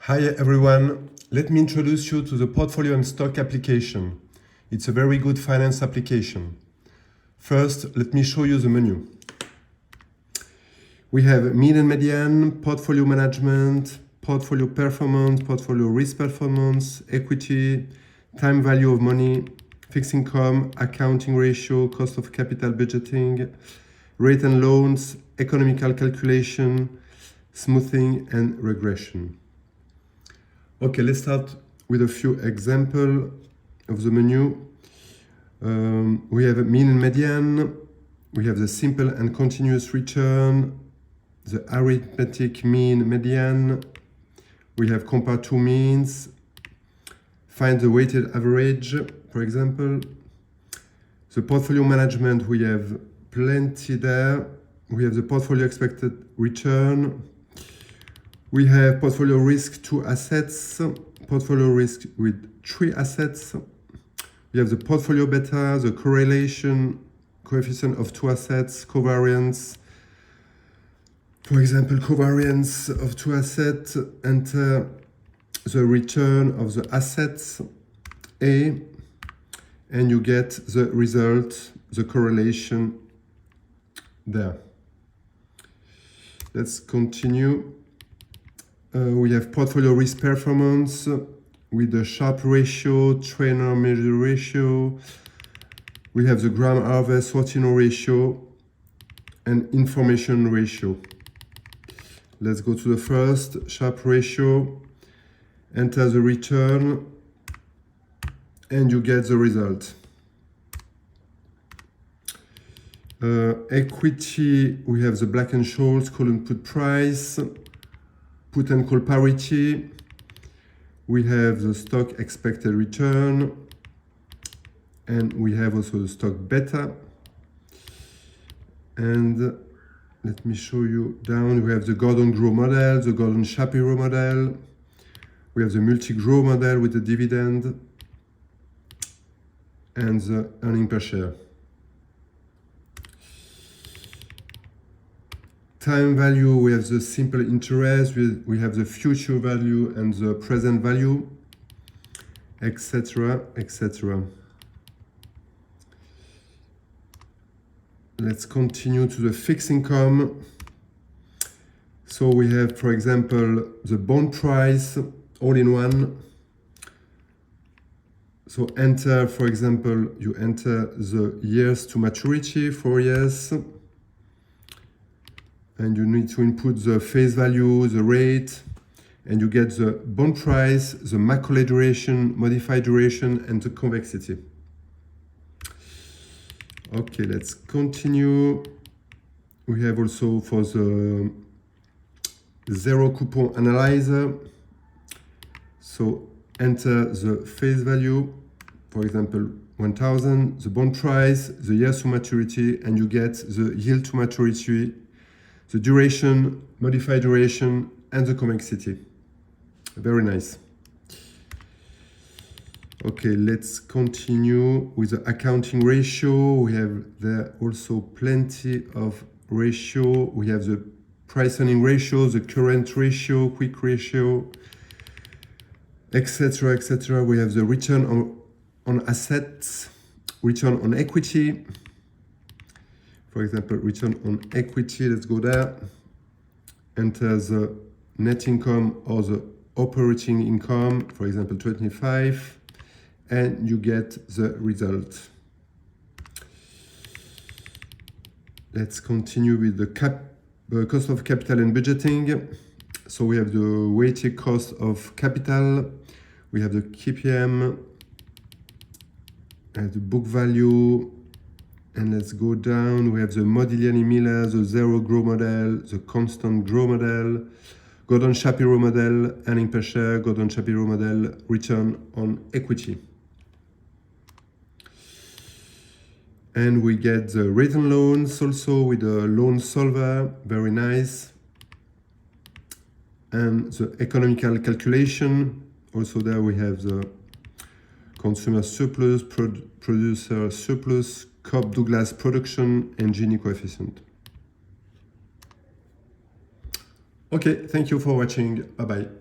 Hi everyone, let me introduce you to the portfolio and stock application. It's a very good finance application. First, let me show you the menu. We have mean and median, portfolio management, portfolio performance, portfolio risk performance, equity, time value of money, fixed income, accounting ratio, cost of capital budgeting, rate and loans, economical calculation, smoothing and regression. Okay, let's start with a few examples of the menu. We have a mean and median. We have the simple and continuous return, the arithmetic mean median. We have compare two means, find the weighted average, for example. The portfolio management, we have plenty there. We have the portfolio expected return. We have portfolio risk 2 assets, portfolio risk with 3 assets. We have the portfolio beta, the correlation coefficient of 2 assets, covariance. For example, covariance of 2 assets, enter the return of the assets A, and you get the result, the correlation there. Let's continue. We have portfolio risk performance with the Sharpe ratio, trainer measure ratio. We have the Graham-Harvey Sortino ratio and information ratio. Let's go to the first, Sharpe ratio. Enter the return and you get the result. Equity, we have the Black and Scholes call and put price. Put and call parity. We have the stock expected return, and we have also the stock beta. And let me show you down. We have the Gordon-Grow model, the Gordon-Shapiro model. We have the multi-grow model with the dividend and the earning per share. Time value, we have the simple interest, we have the future value and the present value, etc., etc. Let's continue to the fixed income. So we have, for example, the bond price, all in one. So enter, for example, you enter the years to maturity, 4 years. And you need to input the face value, the rate, and you get the bond price, the Macaulay duration, modified duration, and the convexity. Okay, let's continue. We have also for the zero coupon analyzer. So enter the face value, for example, 1,000, the bond price, the years to maturity, and you get the yield to maturity, the duration, modified duration, and the convexity. Very nice. Okay, let's continue with the accounting ratio. We have there also plenty of ratio. We have the price earning ratio, the current ratio, quick ratio, etc., etc. We have the return on assets, return on equity. For example, return on equity, let's go there. Enter the net income or the operating income, for example, 25, and you get the result. Let's continue with the cost of capital and budgeting. So we have the weighted cost of capital, we have the KPM, and the book value. And let's go down. We have the Modigliani-Miller, the zero grow model, the constant grow model, Gordon-Shapiro model, earning per share, Gordon-Shapiro model, return on equity. And we get the rate and loans also with the loan solver, very nice. And the economical calculation, also there we have the consumer surplus, producer surplus, Cobb-Douglas production, and Gini coefficient. Okay, thank you for watching. Bye-bye.